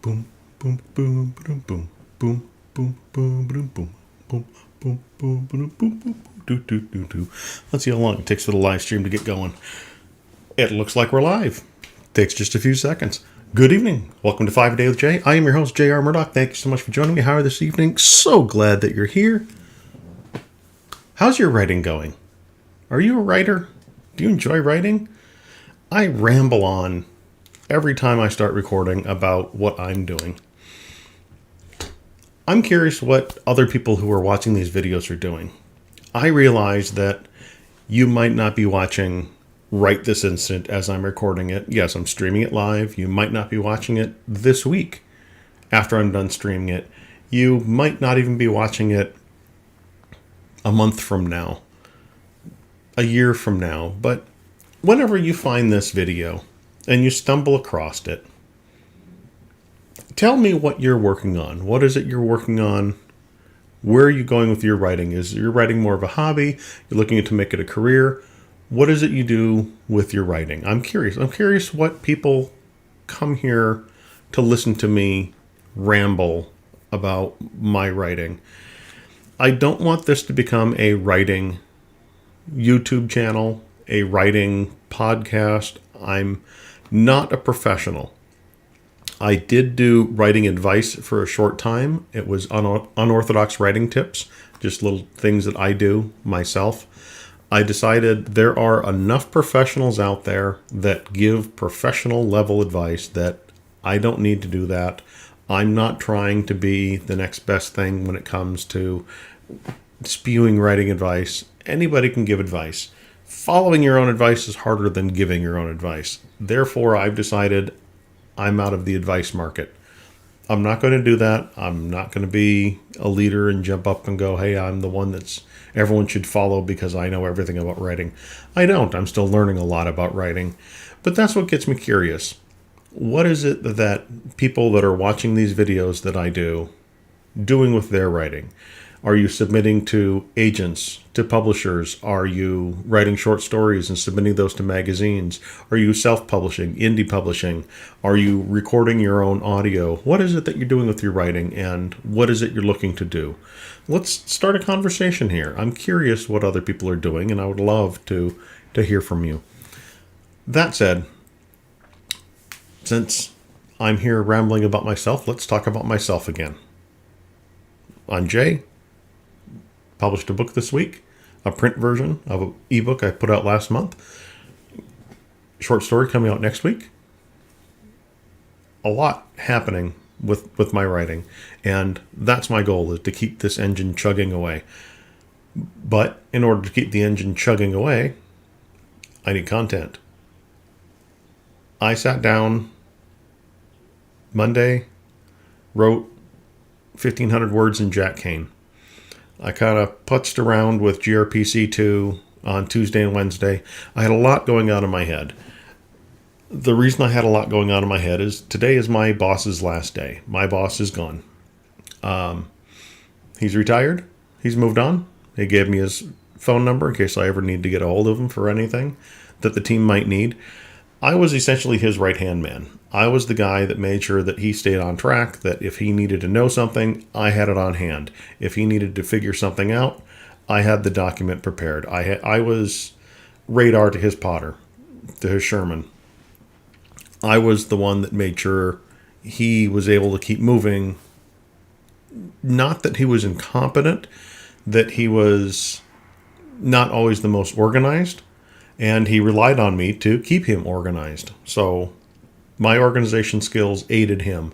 boom, boom, boom, boom, boom, boom, boom, boom, boom, boom, boom, boom, boom, boom, boom, boom, do, do, do, do. Let's see how long it takes for the live stream to get going. It looks like we're live. Takes just a few seconds. Good evening. Welcome to 5 A Day with Jay. I am your host, J.R. Murdock. Thank you so much for joining me. How are you this evening? So glad that you're here. How's your writing going? Are you a writer? Do you enjoy writing? I ramble on every time I start recording about what I'm doing. I'm curious what other people who are watching these videos are doing. I realize that you might not be watching right this instant as I'm recording it. Yes, I'm streaming it live. You might not be watching it this week after I'm done streaming it. You might not even be watching it a month from now, a year from now. But whenever you find this video and you stumble across it, tell me what you're working on. What is it you're working on? Where are you going with your writing? Is your writing more of a hobby? You're looking to make it a career? What is it you do with your writing? I'm curious. I'm curious what people come here to listen to me ramble about my writing. I don't want this to become a writing YouTube channel, a writing podcast. I'm not a professional. I did do writing advice for a short time. It was unorthodox writing tips, just little things that I do myself. I decided there are enough professionals out there that give professional level advice that I don't need to do that. I'm not trying to be the next best thing when it comes to spewing writing advice. Anybody can give advice. Following your own advice is harder than giving your own advice. Therefore, I've decided I'm out of the advice market. I'm not going to do that. I'm not going to be a leader and jump up and go, hey, I'm the one that's everyone should follow because I know everything about writing. I don't. I'm still learning a lot about writing. But that's what gets me curious. What is it that people that are watching these videos that I do doing with their writing? Are you submitting to agents, to publishers? Are you writing short stories and submitting those to magazines? Are you self-publishing, indie publishing? Are you recording your own audio? What is it that you're doing with your writing, and what is it you're looking to do? Let's start a conversation here. I'm curious what other people are doing, and I would love to hear from you. That said, since I'm here rambling about myself, let's talk about myself again. I'm Jay. Published a book this week, a print version of an ebook I put out last month. Short story coming out next week. A lot happening with my writing, and that's my goal, is to keep this engine chugging away. But in order to keep the engine chugging away, I need content. I sat down Monday, wrote 1,500 words in Jack Kane. I kind of putzed around with gRPC2 on Tuesday and Wednesday. I had a lot going on in my head. The reason I had a lot going on in my head is today is my boss's last day. My boss is gone. He's retired. He's moved on. He gave me his phone number in case I ever need to get a hold of him for anything that the team might need. I was essentially his right-hand man. I was the guy that made sure that he stayed on track, that if he needed to know something, I had it on hand. If he needed to figure something out, I had the document prepared. I was radar to his Potter, to his Sherman. I was the one that made sure he was able to keep moving. Not that he was incompetent, that he was not always the most organized, and he relied on me to keep him organized. So my organization skills aided him.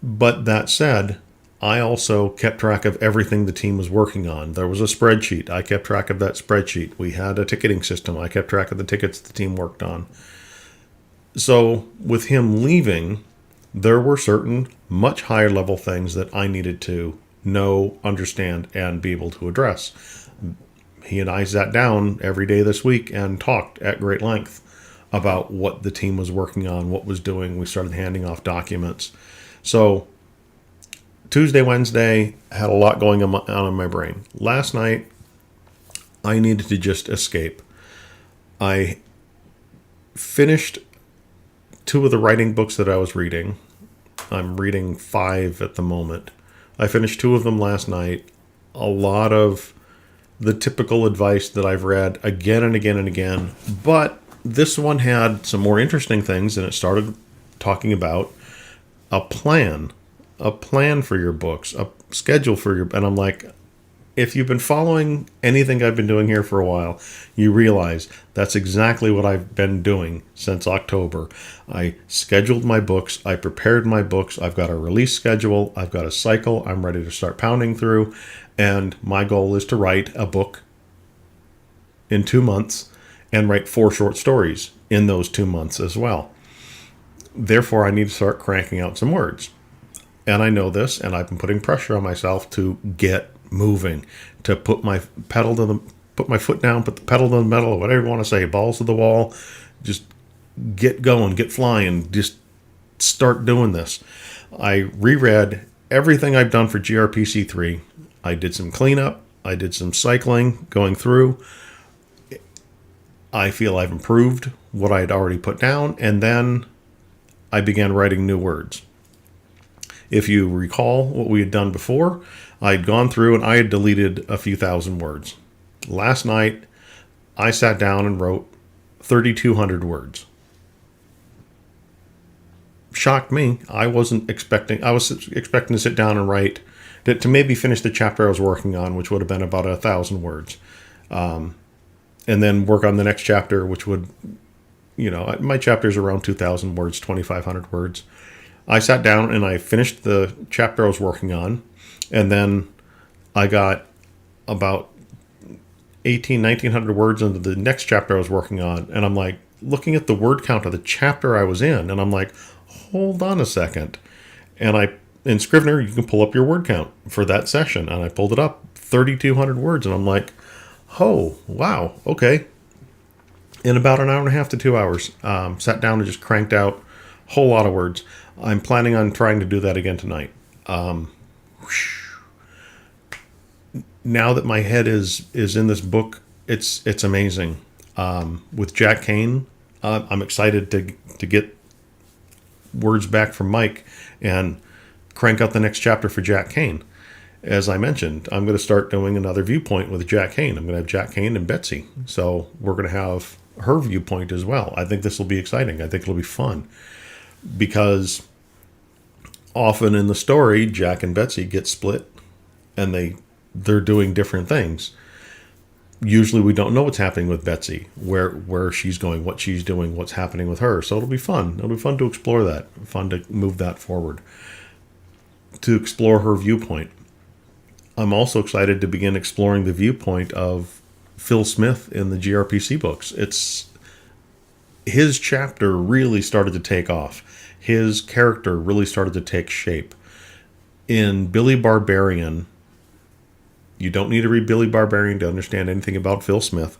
But that said, I also kept track of everything the team was working on. There was a spreadsheet. I kept track of that spreadsheet. We had a ticketing system. I kept track of the tickets the team worked on. So with him leaving, there were certain much higher level things that I needed to know, understand, and be able to address. He and I sat down every day this week and talked at great length about what the team was working on, what was doing. We started handing off documents. So Tuesday, Wednesday, had a lot going on in my brain. Last night, I needed to just escape. I finished 2 of the writing books that I was reading. I'm reading 5 at the moment. I finished 2 of them last night. A lot of the typical advice that I've read again and again and again, but this one had some more interesting things, and it started talking about a plan for your books, a schedule for your, and I'm like, if you've been following anything I've been doing here for a while, you realize that's exactly what I've been doing since October. I scheduled my books. I prepared my books. I've got a release schedule. I've got a cycle I'm ready to start pounding through. And my goal is to write a book in 2 months and write 4 short stories in those 2 months as well. Therefore, I need to start cranking out some words. And I know this, and I've been putting pressure on myself to get moving, to put my put my foot down, put the pedal to the metal, whatever you want to say, balls to the wall, just get going, get flying, just start doing this. I reread everything I've done for GRPC 3. I did some cleanup. I did some cycling going through. I feel I've improved what I had already put down, and then I began writing new words. If you recall what we had done before, I had gone through and I had deleted a few thousand words. Last night, I sat down and wrote 3,200 words. Shocked me. I was expecting to sit down and write, to maybe finish the chapter I was working on, which would have been about 1,000 words. And then work on the next chapter, which would, my chapter's around 2,000 words, 2,500 words. I sat down and I finished the chapter I was working on, and then I got about 1,900 words into the next chapter I was working on, and I'm like looking at the word count of the chapter I was in, and I'm like, hold on a second. And in Scrivener, you can pull up your word count for that session, and I pulled it up, 3,200 words, and I'm like, oh, wow, okay. In about an hour and a half to 2 hours, sat down and just cranked out a whole lot of words. I'm planning on trying to do that again tonight. Now that my head is in this book, it's amazing. With Jack Kane, I'm excited to get words back from Mike and crank out the next chapter for Jack Kane. As I mentioned, I'm going to start doing another viewpoint with Jack Kane. I'm going to have Jack Kane and Betsy. So we're going to have her viewpoint as well. I think this will be exciting. I think it'll be fun. Because often in the story, Jack and Betsy get split and they're doing different things. Usually we don't know what's happening with Betsy, where she's going, what she's doing, what's happening with her. So it'll be fun. It'll be fun to explore that, fun to move that forward, to explore her viewpoint. I'm also excited to begin exploring the viewpoint of Phil Smith in the GRPC books. His chapter really started to take off. His character really started to take shape. In Billy Barbarian, you don't need to read Billy Barbarian to understand anything about Phil Smith.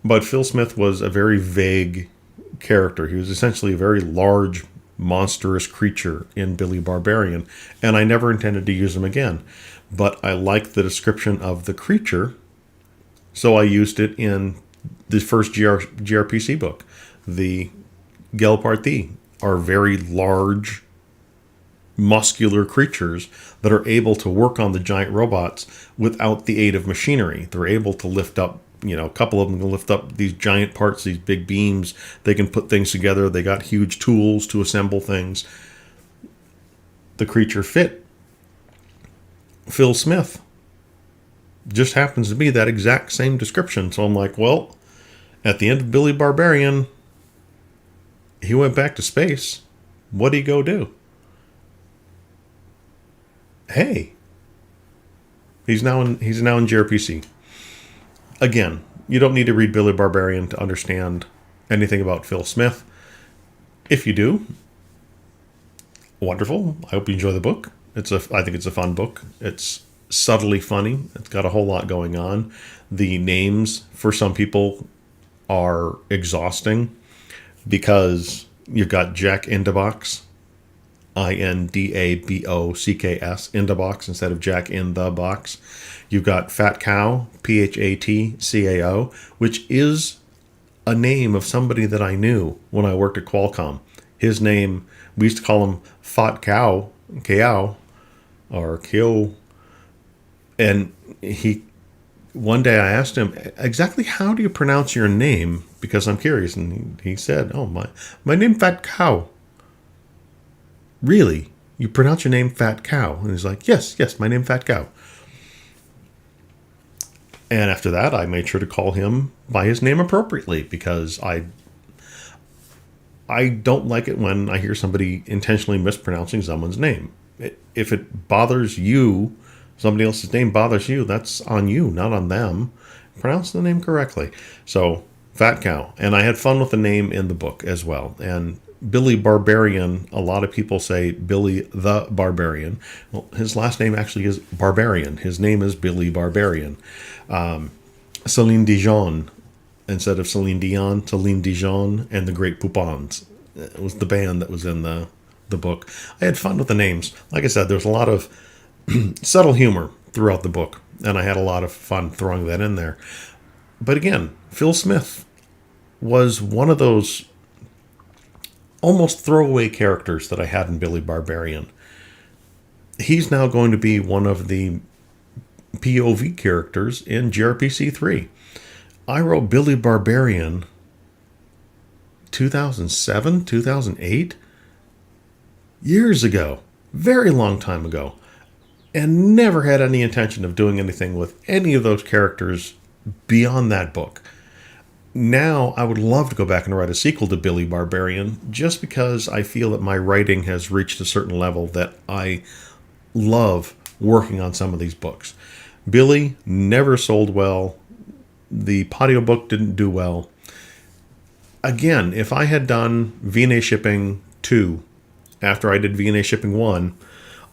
But Phil Smith was a very vague character. He was essentially a very large, monstrous creature in Billy Barbarian, and I never intended to use him again. But I liked the description of the creature, so I used it in the first GRPC book. The Gelparthi are very large, muscular creatures that are able to work on the giant robots without the aid of machinery. They're able to lift up, a couple of them can lift up these giant parts, these big beams. They can put things together. They got huge tools to assemble things. The creature fit Phil Smith. Just happens to be that exact same description. So I'm like, well, at the end of Billy Barbarian, he went back to space. What'd he go do? Hey, he's now in GRPC. Again, you don't need to read Billy Barbarian to understand anything about Phil Smith. If you do, wonderful. I hope you enjoy the book. I think it's a fun book. It's subtly funny. It's got a whole lot going on. The names for some people are exhausting because you've got Jack Indabox, Indabocks, Indabox instead of Jack in the Box. You've got Fat Cow, Phatcao, which is a name of somebody that I knew when I worked at Qualcomm. his name, we used to call him Fat Cow, Cow, or Kyo. And one day I asked him, exactly how do you pronounce your name? Because I'm curious. And he said, oh, my name Fat Cow. Really? You pronounce your name Fat Cow? And he's like, yes, my name Fat Cow. And after that, I made sure to call him by his name appropriately, because I don't like it when I hear somebody intentionally mispronouncing someone's name. If it bothers you, somebody else's name bothers you, that's on you, not on them. Pronounce the name correctly. So, Fat Cow. And I had fun with the name in the book as well. And Billy Barbarian, a lot of people say Billy the Barbarian. Well, his last name actually is Barbarian. His name is Billy Barbarian. Celine Dijon, instead of Celine Dion, Celine Dijon and the Great Poupons. It was the band that was in the book. I had fun with the names. Like I said, there's a lot of subtle humor throughout the book, and I had a lot of fun throwing that in there. But again, Phil Smith was one of those almost throwaway characters that I had in Billy Barbarian. He's now going to be one of the POV characters in gRPC 3. I wrote Billy Barbarian 2007, 2008, years ago, very long time ago, and never had any intention of doing anything with any of those characters beyond that book. Now, I would love to go back and write a sequel to Billy Barbarian, just because I feel that my writing has reached a certain level that I love working on some of these books. Billy never sold well. The Patio book didn't do well. Again, if I had done VNA Shipping 2 after I did VNA Shipping 1,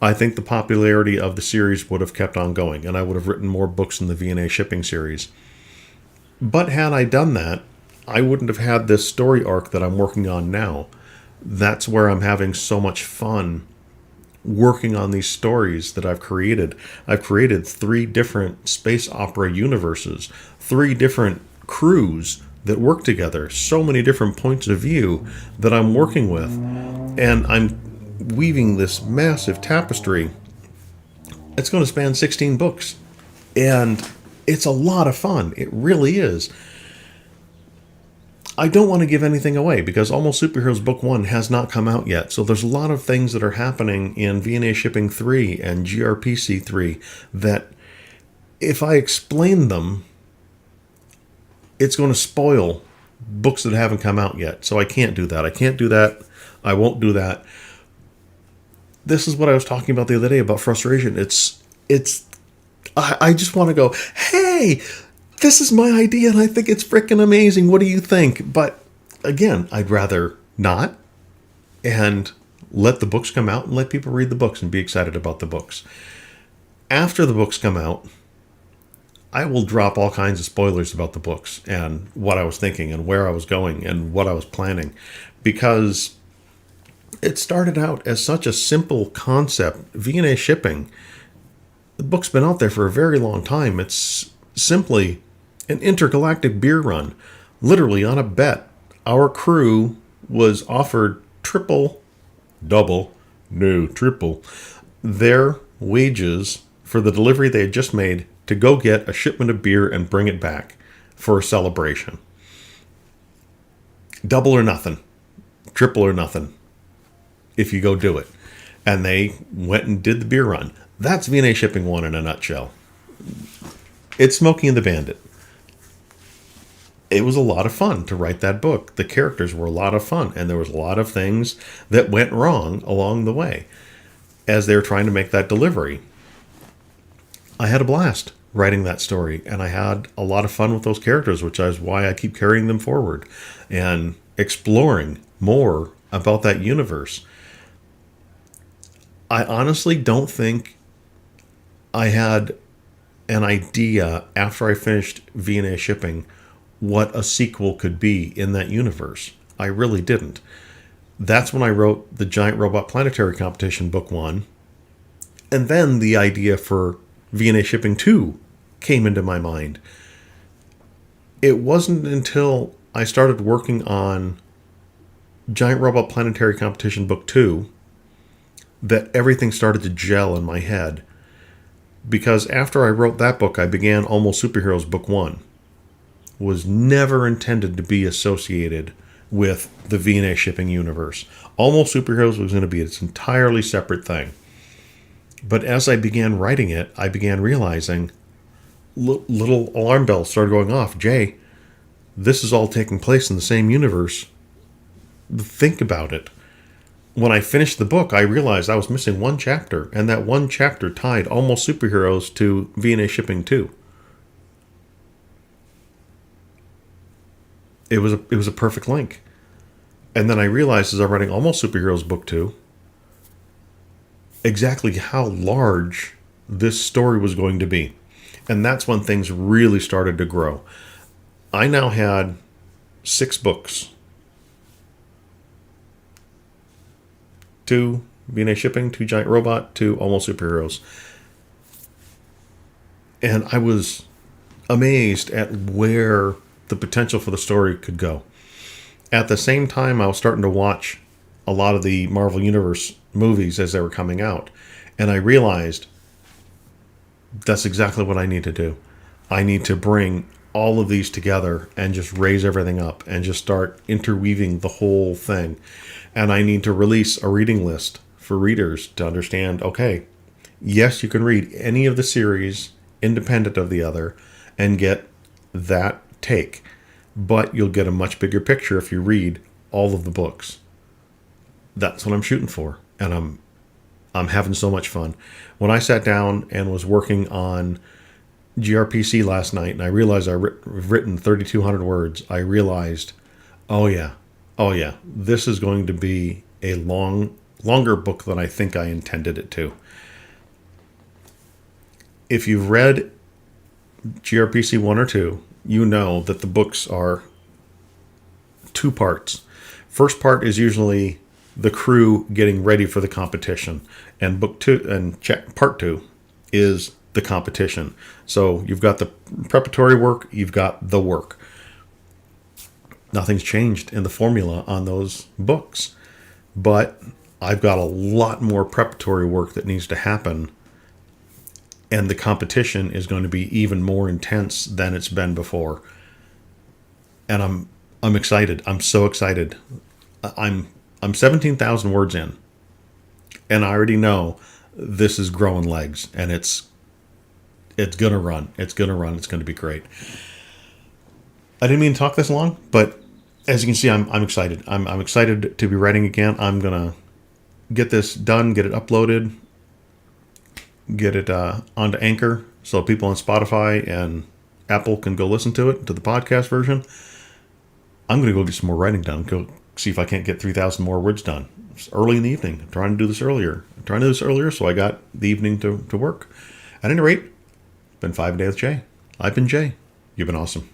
I think the popularity of the series would have kept on going, and I would have written more books in the VNA Shipping series. But had I done that, I wouldn't have had this story arc that I'm working on now. That's where I'm having so much fun working on these stories that I've created. I've created 3 different space opera universes, 3 different crews that work together, so many different points of view that I'm working with. And I'm weaving this massive tapestry. It's going to span 16 books. And it's a lot of fun. It really is. I don't want to give anything away because Almost Superheroes Book 1 has not come out yet. So there's a lot of things that are happening in VNA Shipping 3 and gRPC 3 that if I explain them, it's going to spoil books that haven't come out yet. So I can't do that. I won't do that. This is what I was talking about the other day about frustration. I just want to go, hey, this is my idea and I think it's freaking amazing. What do you think? But again, I'd rather not and let the books come out and let people read the books and be excited about the books. After the books come out, I will drop all kinds of spoilers about the books and what I was thinking and where I was going and what I was planning, because it started out as such a simple concept. VNA Shipping, the book's been out there for a very long time. It's simply an intergalactic beer run. Literally on a bet, our crew was offered triple their wages for the delivery they had just made to go get a shipment of beer and bring it back for a celebration. Double or nothing. Triple or nothing. If you go do it. And they went and did the beer run. That's VNA Shipping 1 in a nutshell. It's Smokey and the Bandit. It was a lot of fun to write that book. The characters were a lot of fun, and there was a lot of things that went wrong along the way as they were trying to make that delivery. I had a blast writing that story, and I had a lot of fun with those characters, which is why I keep carrying them forward and exploring more about that universe. I honestly don't think I had an idea after I finished VNA Shipping what a sequel could be in that universe. I really didn't. That's when I wrote the Giant Robot Planetary Competition Book 1. And then the idea for VNA Shipping 2 came into my mind. It wasn't until I started working on Giant Robot Planetary Competition Book 2 that everything started to gel in my head. Because after I wrote that book, I began Almost Superheroes Book 1. Was never intended to be associated with the V&A shipping universe. Almost Superheroes was going to be its entirely separate thing. But as I began writing it, I began realizing little alarm bells started going off. Jay, this is all taking place in the same universe. Think about it. When I finished the book, I realized I was missing one chapter, and that one chapter tied Almost Superheroes to V&A Shipping 2. It was a perfect link. And then I realized as I'm writing Almost Superheroes Book 2 exactly how large this story was going to be. And that's when things really started to grow. I now had 6 books. 2 V&A Shipping, 2 Giant Robot, 2 Almost Superheroes. And I was amazed at where the potential for the story could go. At the same time, I was starting to watch a lot of the Marvel Universe movies as they were coming out. And I realized that's exactly what I need to do. I need to bring all of these together and just raise everything up and just start interweaving the whole thing. And I need to release a reading list for readers to understand, okay, yes, you can read any of the series independent of the other and get that take, but you'll get a much bigger picture if you read all of the books. That's what I'm shooting for, and I'm having so much fun. When I sat down and was working on GRPC last night, and I realized I've written 3,200 words, I realized, oh yeah, this is going to be a longer book than I think I intended it to. If you've read GRPC 1 or 2, you know that the books are 2 parts. First part is usually the crew getting ready for the competition, and part 2 is the competition. So you've got the preparatory work, you've got the work. Nothing's changed in the formula on those books, but I've got a lot more preparatory work that needs to happen, and the competition is going to be even more intense than it's been before. And I'm excited. I'm so excited. I'm 17,000 words in, and I already know this is growing legs, and it's gonna run. It's gonna be great. I didn't mean to talk this long, but as you can see, I'm excited. I'm excited to be writing again. I'm gonna get this done, get it uploaded, get it onto Anchor, so people on Spotify and Apple can go listen to it, to the podcast version. I'm gonna go get some more writing done. Go see if I can't get 3,000 more words done. It's early in the evening. I'm trying to do this earlier. So I got the evening to work. At any rate, been 5 days with Jay. I've been Jay. You've been awesome.